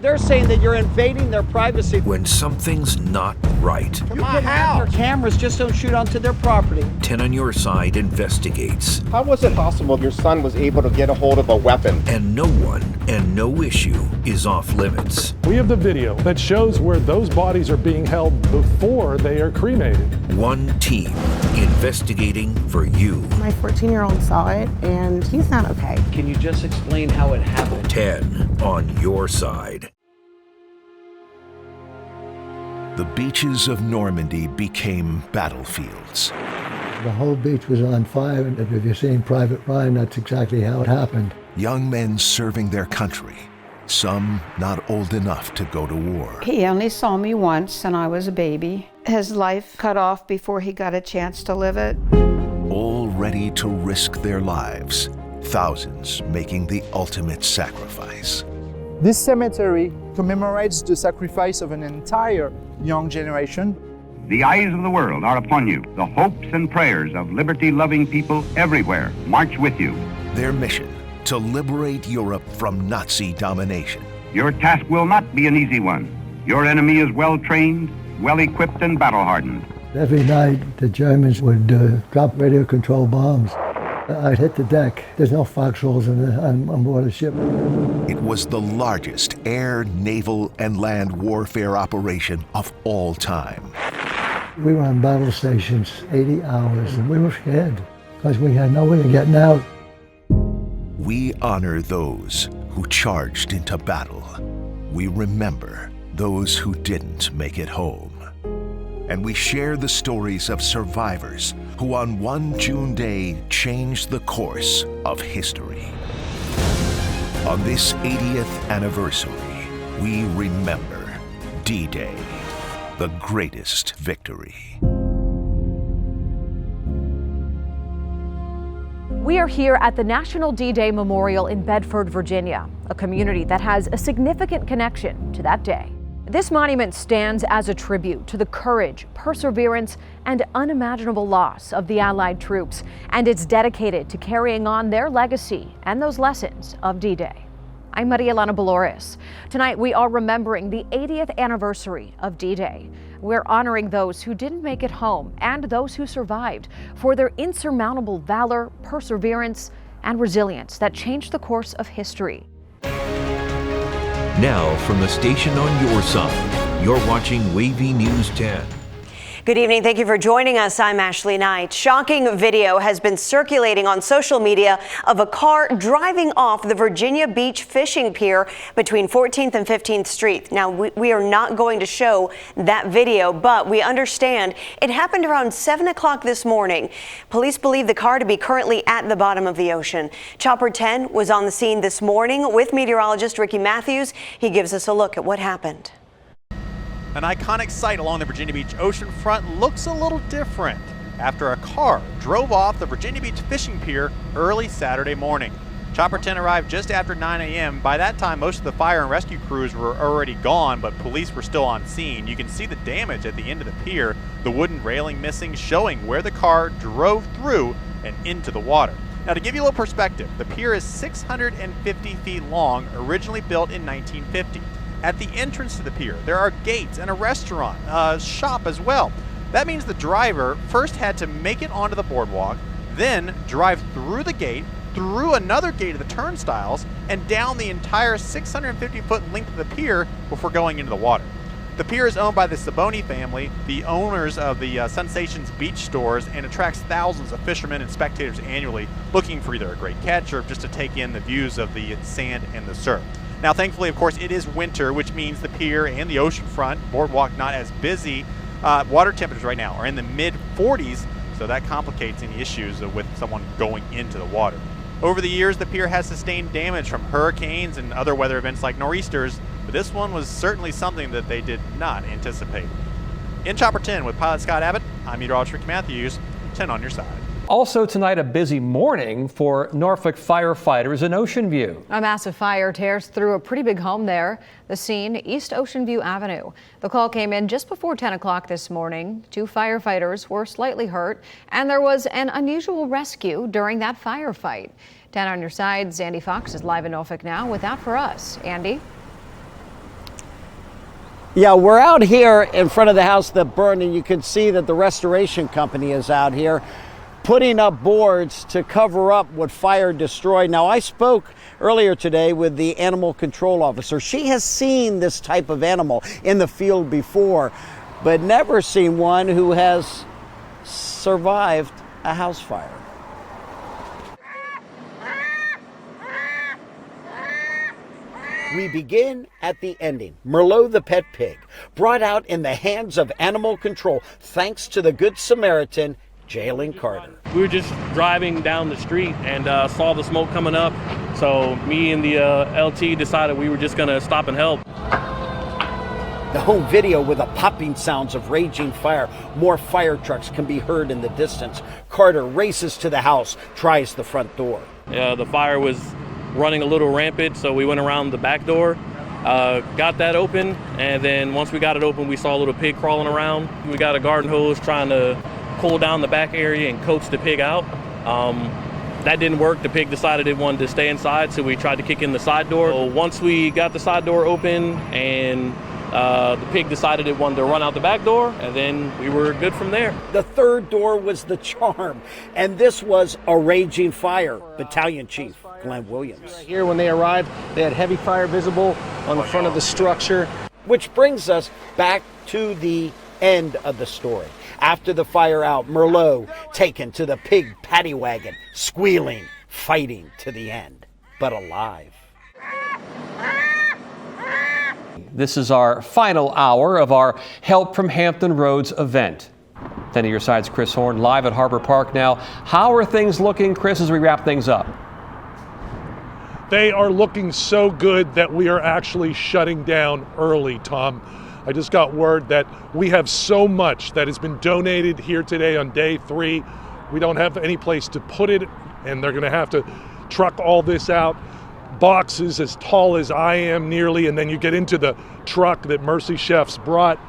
They're saying that you're invading their privacy. When something's not right. You can have their cameras, just don't shoot onto their property. 10 on Your Side investigates. How was it possible your son was able to get a hold of a weapon? And no one and no issue is off limits. We have the video that shows where those bodies are being held before they are cremated. One team investigating for you. My 14-year-old saw it, and he's not okay. Can you just explain how it happened? 10 on Your Side. The beaches of Normandy became battlefields. The whole beach was on fire, and if you've seen Private Ryan, that's exactly how it happened. Young men serving their country, some not old enough to go to war. He only saw me once, and I was a baby. His life cut off before he got a chance to live it. All ready to risk their lives, thousands making the ultimate sacrifice. This cemetery commemorates the sacrifice of an entire young generation. The eyes of the world are upon you. The hopes and prayers of liberty-loving people everywhere march with you. Their mission, to liberate Europe from Nazi domination. Your task will not be an easy one. Your enemy is well-trained, well-equipped, and battle-hardened. Every night, the Germans would drop radio-controlled bombs. I'd hit the deck. There's no foxholes on board a ship. It was the largest air, naval, and land warfare operation of all time. We were on battle stations 80 hours, and we were scared because we had no way of getting out. We honor those who charged into battle. We remember those who didn't make it home. And we share the stories of survivors who on one June day changed the course of history. On this 80th anniversary, we remember D-Day, the greatest victory. We are here at the National D-Day Memorial in Bedford, Virginia, a community that has a significant connection to that day. This monument stands as a tribute to the courage, perseverance, and unimaginable loss of the Allied troops, and it's dedicated to carrying on their legacy and those lessons of D-Day. I'm Maria Elena Boloris. Tonight we are remembering the 80th anniversary of D-Day. We're honoring those who didn't make it home and those who survived for their insurmountable valor, perseverance, and resilience that changed the course of history. Now from the station on your side, you're watching Wavy News 10. Good evening. Thank you for joining us. I'm Ashley Knight. Shocking video has been circulating on social media of a car driving off the Virginia Beach fishing pier between 14th and 15th Street. Now, we are not going to show that video, but we understand it happened around 7 o'clock this morning. Police believe the car to be currently at the bottom of the ocean. Chopper 10 was on the scene this morning with meteorologist Ricky Matthews. He gives us a look at what happened. An iconic sight along the Virginia Beach oceanfront looks a little different after a car drove off the Virginia Beach fishing pier early Saturday morning. Chopper 10 arrived just after 9 a.m. By that time, most of the fire and rescue crews were already gone, but police were still on scene. You can see the damage at the end of the pier, the wooden railing missing, showing where the car drove through and into the water. Now, to give you a little perspective, the pier is 650 feet long, originally built in 1950. At the entrance to the pier, there are gates and a restaurant, a shop as well. That means the driver first had to make it onto the boardwalk, then drive through the gate, through another gate of the turnstiles, and down the entire 650-foot length of the pier before going into the water. The pier is owned by the Saboni family, the owners of the Sensations beach stores, and attracts thousands of fishermen and spectators annually looking for either a great catch or just to take in the views of the sand and the surf. Now, thankfully, of course, it is winter, which means the pier and the oceanfront boardwalk not as busy. Water temperatures right now are in the mid-40s, so that complicates any issues with someone going into the water. Over the years, the pier has sustained damage from hurricanes and other weather events like nor'easters, but this one was certainly something that they did not anticipate. In Chopper 10 with pilot Scott Abbott, I'm meteorologist Rick Matthews, 10 on your side. Also tonight, a busy morning for Norfolk firefighters in Ocean View. A massive fire tears through a pretty big home there. The scene, East Ocean View Avenue. The call came in just before 10 o'clock this morning. 2 firefighters were slightly hurt, and there was an unusual rescue during that firefight. 10 on your side, Andy Fox is live in Norfolk now with that for us. Andy? Yeah, we're out here in front of the house that burned, and you can see that the restoration company is out here putting up boards to cover up what fire destroyed. Now, I spoke earlier today with the animal control officer. She has seen this type of animal in the field before, but never seen one who has survived a house fire. We begin at the ending. Merlot the pet pig, brought out in the hands of animal control thanks to the Good Samaritan, Jalen Carter. We were just driving down the street and saw the smoke coming up. So me and the LT decided we were just gonna stop and help. The home video with the popping sounds of raging fire. More fire trucks can be heard in the distance. Carter races to the house, tries the front door. The fire was running a little rampant, so we went around the back door, got that open, and then once we got it open, we saw a little pig crawling around. We got a garden hose trying to pull down the back area and coax the pig out. That didn't work. The pig decided it wanted to stay inside, so we tried to kick in the side door. So once we got the side door open and the pig decided it wanted to run out the back door, and then we were good from there. The third door was the charm, and this was a raging fire. Battalion Chief Glenn Williams. Here, when they arrived, they had heavy fire visible on the front of the structure. Which brings us back to the end of the story. After the fire out, Merlot taken to the pig paddy wagon, squealing, fighting to the end, but alive. This is our final hour of our Help from Hampton Roads event. 10 of your side's Chris Horn, live at Harbor Park now. How are things looking, Chris, as we wrap things up? They are looking so good that we are actually shutting down early, Tom. I just got word that we have so much that has been donated here today on day 3. We don't have any place to put it, and they're going to have to truck all this out. Boxes as tall as I am nearly, and then you get into the truck that Mercy Chefs brought.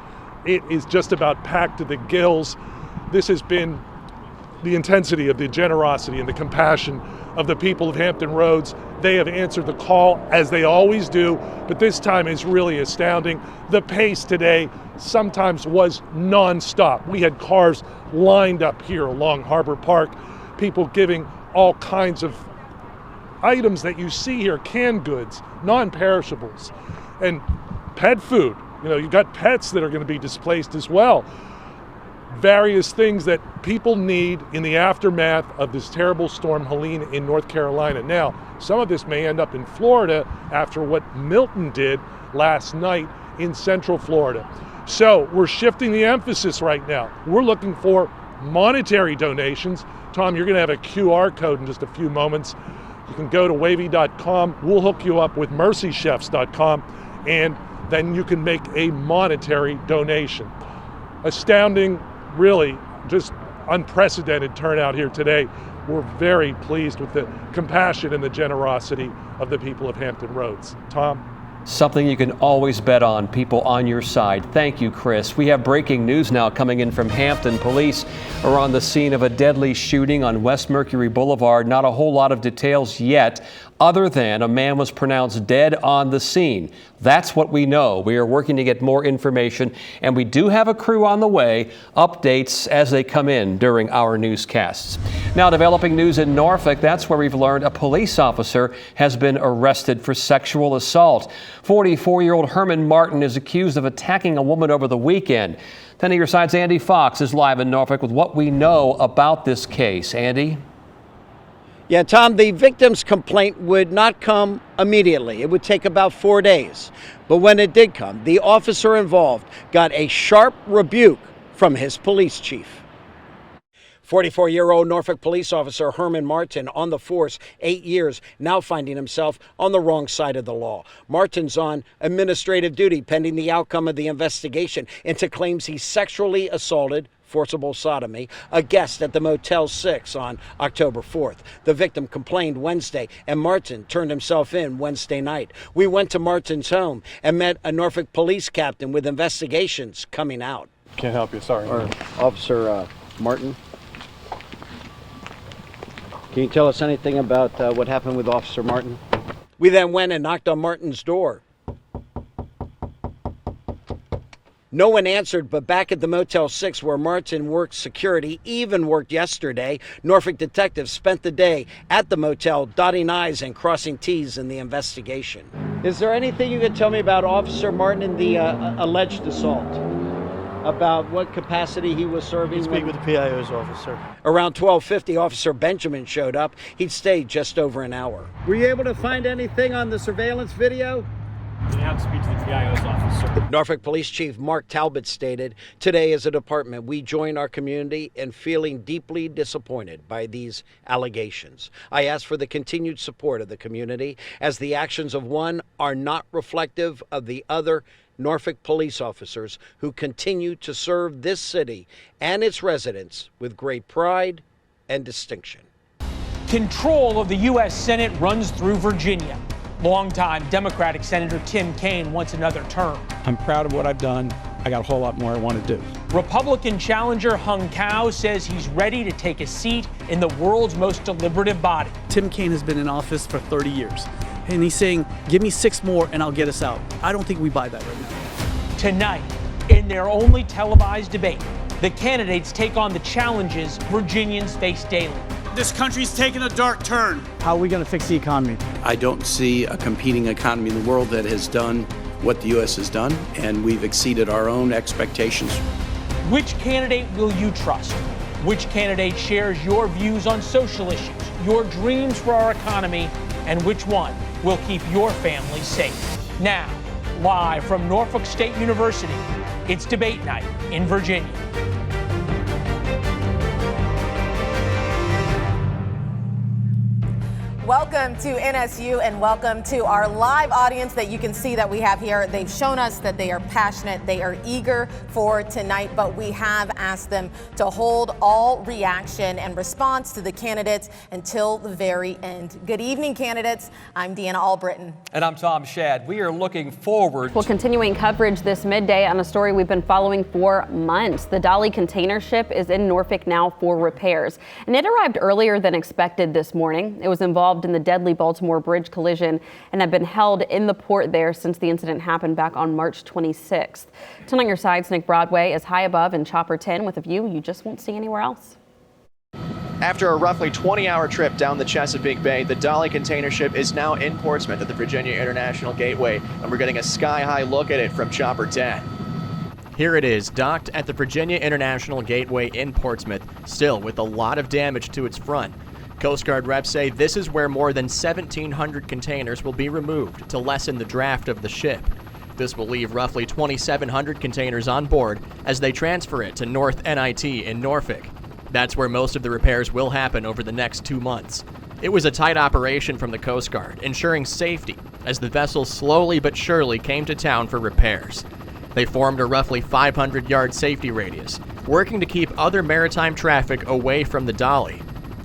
It is just about packed to the gills. This has been the intensity of the generosity and the compassion of the people of Hampton Roads. They have answered the call as they always do, but this time is really astounding. The pace today sometimes was nonstop. We had cars lined up here along Harbor Park, people giving all kinds of items that you see here, canned goods, non-perishables, and pet food. You know, you've got pets that are going to be displaced as well. Various things that people need in the aftermath of this terrible storm Helene in North Carolina. Now, some of this may end up in Florida after what Milton did last night in Central Florida. So we're shifting the emphasis right now. We're looking for monetary donations. Tom, you're going to have a QR code in just a few moments. You can go to wavy.com. We'll hook you up with mercychefs.com, and then you can make a monetary donation. Astounding, really just unprecedented turnout here today. We're very pleased with the compassion and the generosity of the people of Hampton Roads. Tom? Something you can always bet on, people on your side. Thank you, Chris. We have breaking news now coming in from Hampton. Police are on the scene of a deadly shooting on West Mercury Boulevard. Not a whole lot of details yet, other than a man was pronounced dead on the scene. That's what we know. We are working to get more information, and we do have a crew on the way. Updates as they come in during our newscasts. Now, developing news in Norfolk, that's where we've learned a police officer has been arrested for sexual assault. 44-year-old Herman Martin is accused of attacking a woman over the weekend. 10 of your side's Andy Fox is live in Norfolk with what we know about this case. Andy? Yeah, Tom, the victim's complaint would not come immediately. It would take about 4 days. But when it did come, the officer involved got a sharp rebuke from his police chief. 44-year-old Norfolk police officer Herman Martin on the force 8 years, now finding himself on the wrong side of the law. Martin's on administrative duty pending the outcome of the investigation into claims he sexually assaulted, forcible sodomy, a guest at the Motel 6 on October 4th. The victim complained Wednesday, and Martin turned himself in Wednesday night. We went to Martin's home and met a Norfolk police captain with investigations coming out. Can't help you, sorry. Officer Martin, can you tell us anything about what happened with Officer Martin? We then went and knocked on Martin's door. No one answered, but back at the Motel 6 where Martin worked security, even worked yesterday, Norfolk detectives spent the day at the motel dotting I's and crossing T's in the investigation. Is there anything you could tell me about Officer Martin and the alleged assault? About what capacity he was serving? You speak with the PIO's officer. Around 12:50, Officer Benjamin showed up. He'd stayed just over an hour. Were you able to find anything on the surveillance video? You have to speak to the PIO's officer. Norfolk Police Chief Mark Talbot stated, "Today as a department, we join our community in feeling deeply disappointed by these allegations. I ask for the continued support of the community as the actions of one are not reflective of the other Norfolk police officers who continue to serve this city and its residents with great pride and distinction." Control of the U.S. Senate runs through Virginia. Longtime Democratic Senator Tim Kaine wants another term. I'm proud of what I've done. I got a whole lot more I want to do. Republican challenger Hung Cao says he's ready to take a seat in the world's most deliberative body. Tim Kaine has been in office for 30 years, and he's saying, give me 6 more and I'll get us out. I don't think we buy that right now. Tonight, in their only televised debate, the candidates take on the challenges Virginians face daily. This country's taken a dark turn. How are we going to fix the economy? I don't see a competing economy in the world that has done what the U.S. has done, and we've exceeded our own expectations. Which candidate will you trust? Which candidate shares your views on social issues, your dreams for our economy, and which one will keep your family safe? Now, live from Norfolk State University, it's debate night in Virginia. Welcome to NSU and welcome to our live audience that you can see that we have here. They've shown us that they are passionate, they are eager for tonight, but we have asked them to hold all reaction and response to the candidates until the very end. Good evening, candidates. I'm Deanna Albritton. And I'm Tom Shad. We are looking forward. Well, continuing coverage this midday on a story we've been following for months. The Dali container ship is in Norfolk now for repairs, and it arrived earlier than expected this morning. It was involved in the deadly Baltimore Bridge collision and have been held in the port there since the incident happened back on March 26th. 10 on your side's Nick Broadway is high above in Chopper 10 with a view you just won't see anywhere else. After a roughly 20-hour trip down the Chesapeake Bay, the Dali container ship is now in Portsmouth at the Virginia International Gateway, and we're getting a sky-high look at it from Chopper 10. Here it is, docked at the Virginia International Gateway in Portsmouth, still with a lot of damage to its front. Coast Guard reps say this is where more than 1,700 containers will be removed to lessen the draft of the ship. This will leave roughly 2,700 containers on board as they transfer it to North NIT in Norfolk. That's where most of the repairs will happen over the next 2 months. It was a tight operation from the Coast Guard, ensuring safety as the vessel slowly but surely came to town for repairs. They formed a roughly 500-yard safety radius, working to keep other maritime traffic away from the Dali.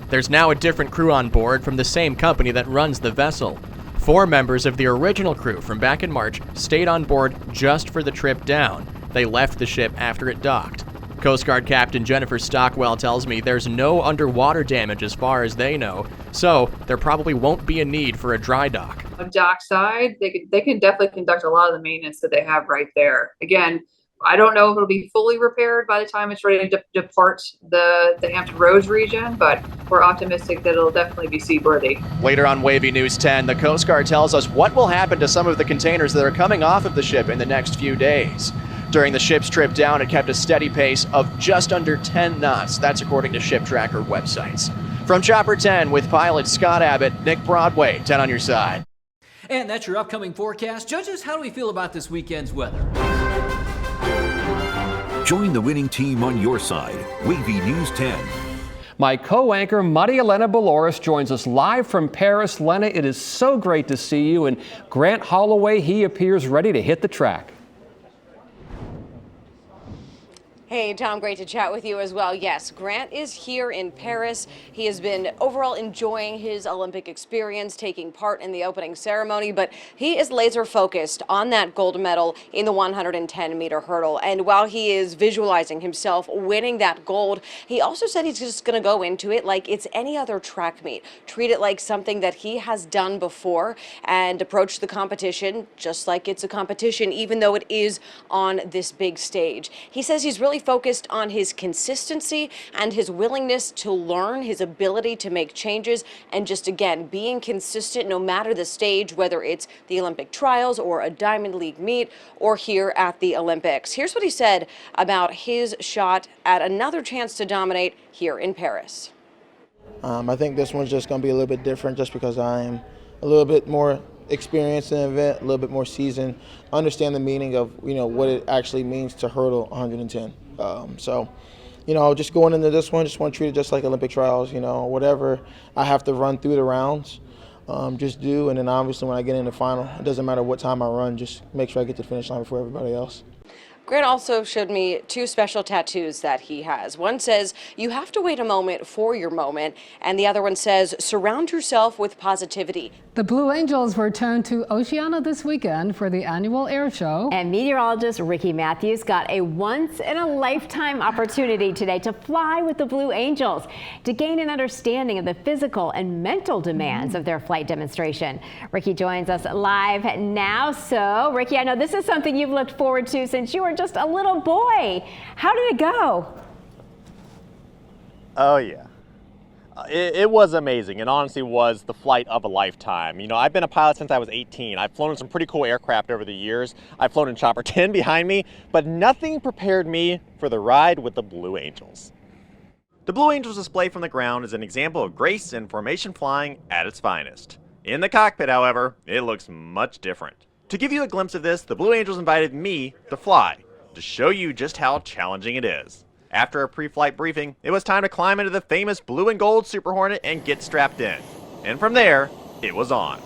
There's now a different crew on board from the same company that runs the vessel. 4 members of the original crew from back in March stayed on board just for the trip down. They left the ship after it docked. Coast Guard Captain Jennifer Stockwell tells me there's no underwater damage as far as they know, so there probably won't be a need for a dry dock. On dockside, they can definitely conduct a lot of the maintenance that they have right there. Again, I don't know if it'll be fully repaired by the time it's ready to depart the Hampton Roads region, but we're optimistic that it'll definitely be seaworthy. Later on Wavy News 10, the Coast Guard tells us what will happen to some of the containers that are coming off of the ship in the next few days. During the ship's trip down, it kept a steady pace of just under 10 knots. That's according to ship tracker websites. From Chopper 10 with pilot Scott Abbott, Nick Broadway, 10 on your side. And that's your upcoming forecast. Judges, how do we feel about this weekend's weather? Join the winning team on your side. Wavy News 10. My co-anchor, Maria Elena Boloris, joins us live from Paris. Lena, it is so great to see you. And Grant Holloway, he appears ready to hit the track. Hey, Tom, great to chat with you as well. Yes, Grant is here in Paris. He has been overall enjoying his Olympic experience, taking part in the opening ceremony, but he is laser focused on that gold medal in the 110-meter hurdle. And while he is visualizing himself winning that gold, he also said he's just going to go into it like it's any other track meet, treat it like something that he has done before, and approach the competition just like it's a competition, even though it is on this big stage. He says he's really focused on his consistency and his willingness to learn, his ability to make changes, and just again being consistent no matter the stage, whether it's the Olympic trials or a Diamond League meet or here at the Olympics. Here's what he said about his shot at another chance to dominate here in Paris. I think this one's just going to be a little bit different just because I'm a little bit more experienced in the event, a little bit more seasoned, understand the meaning of, what it actually means to hurdle 110. Just going into this one, just want to treat it just like Olympic trials, whatever I have to run through the rounds, just do. And then obviously when I get in the final, it doesn't matter what time I run, just make sure I get to the finish line before everybody else. Grant also showed me two special tattoos that he has. One says, "You have to wait a moment for your moment," and the other one says, "Surround yourself with positivity." The Blue Angels return to Oceana this weekend for the annual air show. And meteorologist Ricky Matthews got a once-in-a-lifetime opportunity today to fly with the Blue Angels to gain an understanding of the physical and mental demands of their flight demonstration. Ricky joins us live now. So, Ricky, I know this is something you've looked forward to since you were just a little boy. How did it go? Oh, yeah. It was amazing, and honestly was the flight of a lifetime. I've been a pilot since I was 18. I've flown in some pretty cool aircraft over the years. I've flown in Chopper 10 behind me, but nothing prepared me for the ride with the Blue Angels. The Blue Angels display from the ground is an example of grace and formation flying at its finest. In the cockpit, however, it looks much different. To give you a glimpse of this, the Blue Angels invited me to fly, to show you just how challenging it is. After a pre-flight briefing, it was time to climb into the famous blue and gold Super Hornet and get strapped in. And from there, it was on.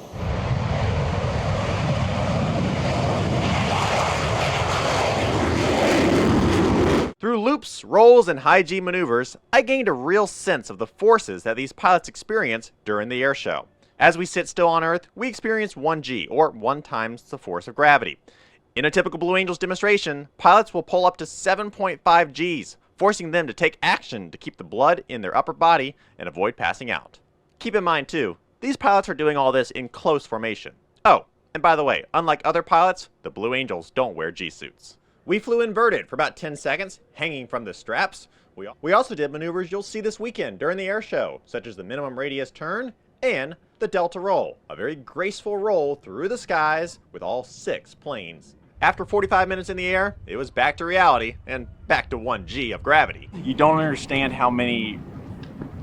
Through loops, rolls, and high G maneuvers, I gained a real sense of the forces that these pilots experience during the air show. As we sit still on Earth, we experience 1G, or 1 times the force of gravity. In a typical Blue Angels demonstration, pilots will pull up to 7.5 Gs, forcing them to take action to keep the blood in their upper body and avoid passing out. Keep in mind, too, these pilots are doing all this in close formation. Oh, and by the way, unlike other pilots, the Blue Angels don't wear G-suits. We flew inverted for about 10 seconds, hanging from the straps. We also did maneuvers you'll see this weekend during the air show, such as the minimum radius turn and the Delta roll, a very graceful roll through the skies with all 6 planes. After 45 minutes in the air, it was back to reality and back to 1G of gravity. You don't understand how many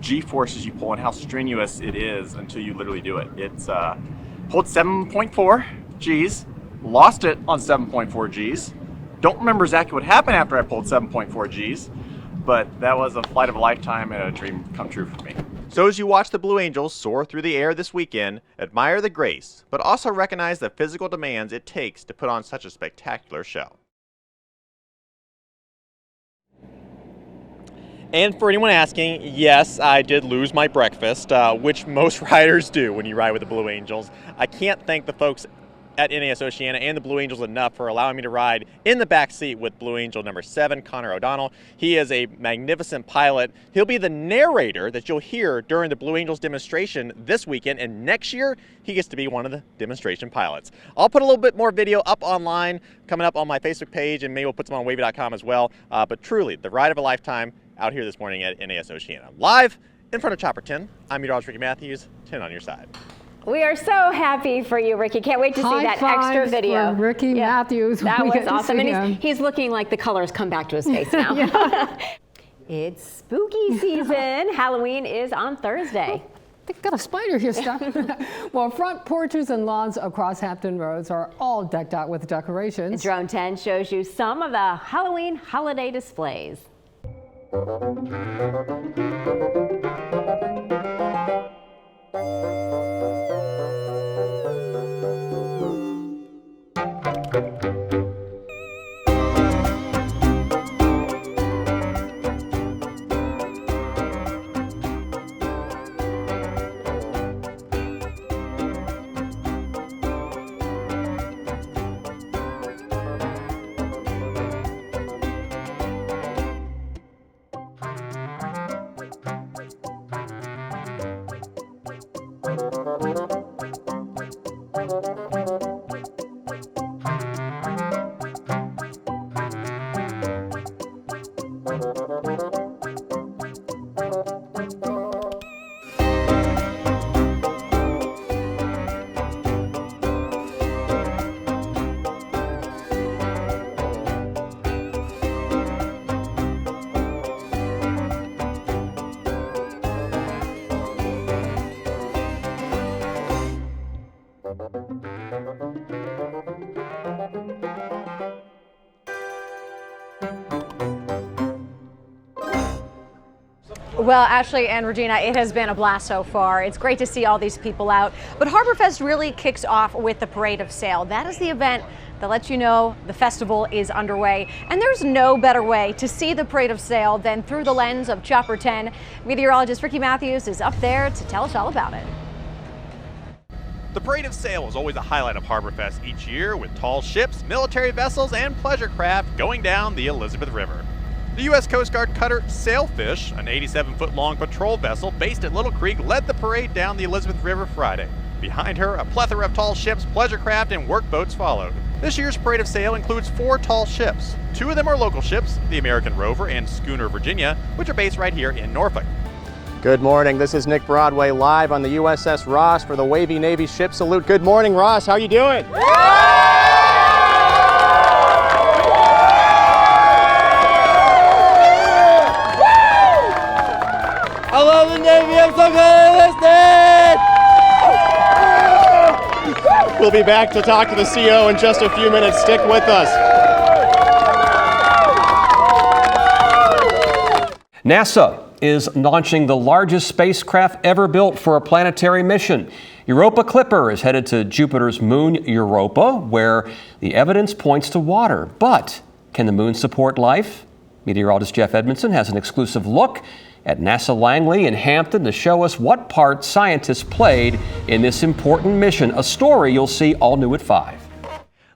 G forces you pull and how strenuous it is until you literally do it. It's pulled 7.4 Gs, lost it on 7.4 Gs. Don't remember exactly what happened after I pulled 7.4 Gs, but that was a flight of a lifetime and a dream come true for me. So as you watch the Blue Angels soar through the air this weekend, admire the grace, but also recognize the physical demands it takes to put on such a spectacular show. And for anyone asking, yes, I did lose my breakfast, which most riders do when you ride with the Blue Angels. I can't thank the folks at NAS Oceana and the Blue Angels enough for allowing me to ride in the back seat with Blue Angel number 7, Connor O'Donnell. He is a magnificent pilot. He'll be the narrator that you'll hear during the Blue Angels demonstration this weekend, and next year he gets to be one of the demonstration pilots. I'll put a little bit more video up online, coming up on my Facebook page, and maybe we'll put some on wavy.com as well. But truly, the ride of a lifetime out here this morning at NAS Oceana. Live in front of Chopper 10, I'm meteorologist Ricky Matthews, 10 on your side. We are so happy for you, Ricky. Can't wait to see that extra video. For Ricky Matthews. That was awesome. And he's looking like the colors come back to his face now. It's spooky season. Halloween is on Thursday. They've got a spider here, Steph. Well, front porches and lawns across Hampton Roads are all decked out with decorations. Drone 10 shows you some of the Halloween holiday displays. Well, Ashley and Regina, it has been a blast so far. It's great to see all these people out. But HarborFest really kicks off with the Parade of Sail. That is the event that lets you know the festival is underway. And there's no better way to see the Parade of Sail than through the lens of Chopper 10. Meteorologist Ricky Matthews is up there to tell us all about it. The Parade of Sail is always a highlight of HarborFest each year, with tall ships, military vessels, and pleasure craft going down the Elizabeth River. The U.S. Coast Guard cutter Sailfish, an 87-foot-long patrol vessel based at Little Creek, led the parade down the Elizabeth River Friday. Behind her, a plethora of tall ships, pleasure craft, and workboats followed. This year's Parade of Sail includes 4 tall ships. 2 of them are local ships, the American Rover and Schooner Virginia, which are based right here in Norfolk. Good morning. This is Nick Broadway live on the USS Ross for the Wavy Navy Ship Salute. Good morning, Ross. How are you doing? I love the Navy. I'm so good. We'll be back to talk to the CO in just a few minutes. Stick with us. NASA is launching the largest spacecraft ever built for a planetary mission. Europa Clipper is headed to Jupiter's moon Europa, where the evidence points to water. But can the moon support life? Meteorologist Jeff Edmondson has an exclusive look at NASA Langley in Hampton to show us what part scientists played in this important mission, a story you'll see all new at 5.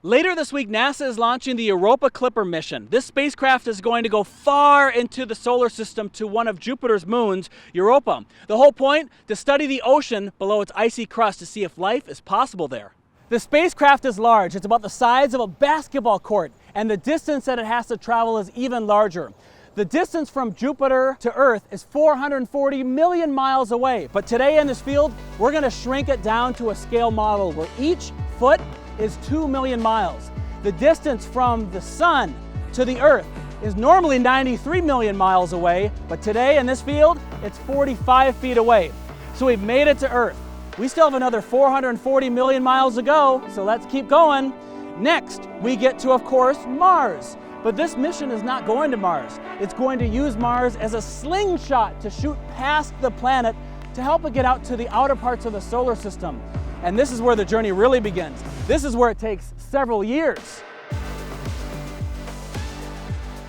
Later this week, NASA is launching the Europa Clipper mission. This spacecraft is going to go far into the solar system to one of Jupiter's moons, Europa. The whole point? To study the ocean below its icy crust to see if life is possible there. The spacecraft is large. It's about the size of a basketball court, and the distance that it has to travel is even larger. The distance from Jupiter to Earth is 440 million miles away. But today in this field, we're going to shrink it down to a scale model where each foot is 2 million miles. The distance from the sun to the Earth is normally 93 million miles away, but today in this field, it's 45 feet away. So we've made it to Earth. We still have another 440 million miles to go, so let's keep going. Next, we get to, of course, Mars. But this mission is not going to Mars. It's going to use Mars as a slingshot to shoot past the planet to help it get out to the outer parts of the solar system. And this is where the journey really begins. This is where it takes several years.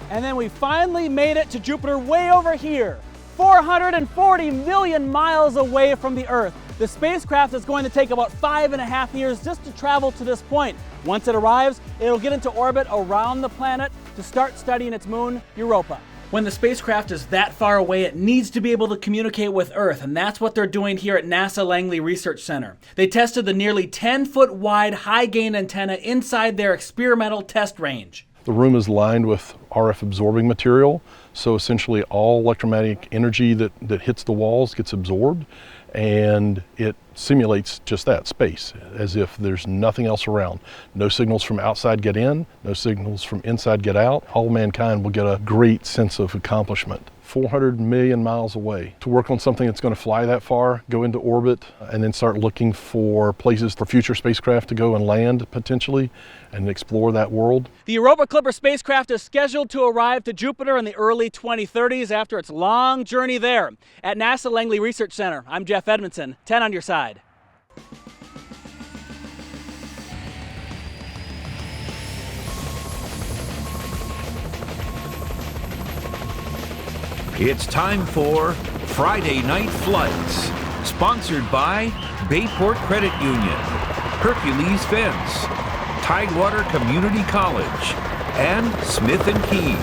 And then we finally made it to Jupiter way over here, 440 million miles away from the Earth. The spacecraft is going to take about 5.5 years just to travel to this point. Once it arrives, it'll get into orbit around the planet to start studying its moon, Europa. When the spacecraft is that far away, it needs to be able to communicate with Earth, and that's what they're doing here at NASA Langley Research Center. They tested the nearly 10-foot wide high-gain antenna inside their experimental test range. The room is lined with RF absorbing material, so essentially all electromagnetic energy that hits the walls gets absorbed, and it simulates just that, space, as if there's nothing else around. No signals from outside get in, no signals from inside get out. All mankind will get a great sense of accomplishment. 400 million miles away. To work on something that's going to fly that far, go into orbit, and then start looking for places for future spacecraft to go and land potentially and explore that world. The Europa Clipper spacecraft is scheduled to arrive to Jupiter in the early 2030s after its long journey there. At NASA Langley Research Center, I'm Jeff Edmondson, 10 on your side. It's time for Friday Night Flights, sponsored by Bayport Credit Union, Hercules Fence, Tidewater Community College, and Smith & Key.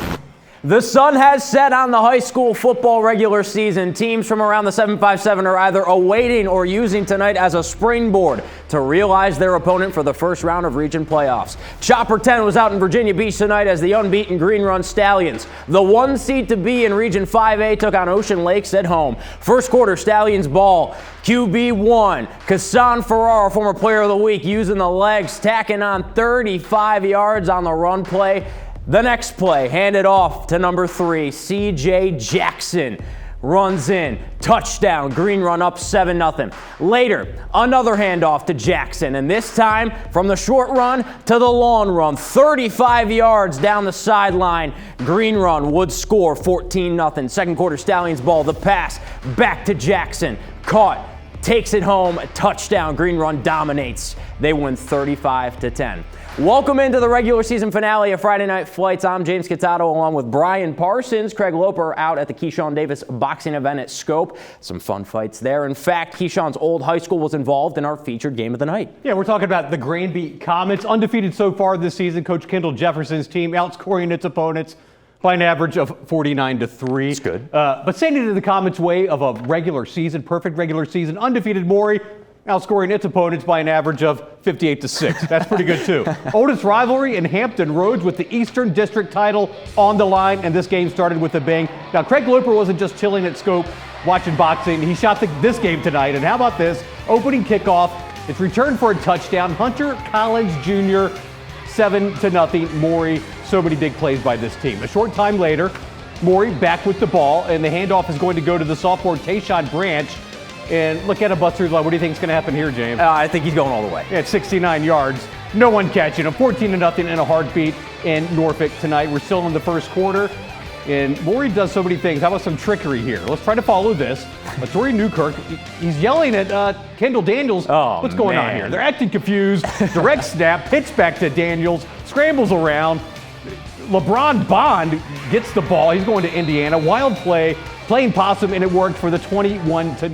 The sun has set on the high school football regular season. Teams from around the 757 are either awaiting or using tonight as a springboard to realize their opponent for the first round of region playoffs. Chopper 10 was out in Virginia Beach tonight as the unbeaten Green Run Stallions, the 1 seed to be in Region 5A, took on Ocean Lakes at home. First quarter, Stallions ball. QB1, Kassan Ferraro, former player of the week, using the legs, tacking on 35 yards on the run play. The next play, handed off to number 3, C.J. Jackson. runs in, touchdown, Green Run up 7-0. Later, another handoff to Jackson, and this time from the short run to the long run, 35 yards down the sideline. Green Run would score 14-0. Second quarter Stallions ball, the pass back to Jackson, caught, takes it home, touchdown, Green Run dominates. They win 35-10. Welcome into the regular season finale of Friday Night Flights. I'm James Cattato along with Brian Parsons. Craig Loper out at the Keyshawn Davis boxing event at Scope. Some fun fights there. In fact, Keyshawn's old high school was involved in our featured game of the night. Yeah, we're talking about the Granby Comets. Undefeated so far this season. Coach Kendall Jefferson's team outscoring its opponents by an average of 49-3. That's good. But sending to the Comets' way of a regular season, perfect regular season, undefeated Maury outscoring its opponents by an average of 58-6. That's pretty good too. Oldest rivalry in Hampton Roads with the Eastern District title on the line, and this game started with a bang. Now, Craig Loper wasn't just chilling at Scope watching boxing. He shot this game tonight, and how about this? Opening kickoff, it's returned for a touchdown. Hunter Collins Jr., 7-0, Maury. So many big plays by this team. A short time later, Maury back with the ball, and the handoff is going to go to the sophomore Tayshawn Branch. And look at a Buster's line. What do you think is going to happen here, James? I think he's going all the way. Yeah, 69 yards. No one catching him. 14-0 in a heartbeat in Norfolk tonight. We're still in the first quarter. And Maury does so many things. How about some trickery here? Let's try to follow this. Torrey Newkirk, he's yelling at Kendall Daniels. What's going on here? They're acting confused. Direct snap, pitch back to Daniels, scrambles around. LeBron Bond gets the ball. He's going to Indiana. Wild play, playing possum, and it worked for the 21-0.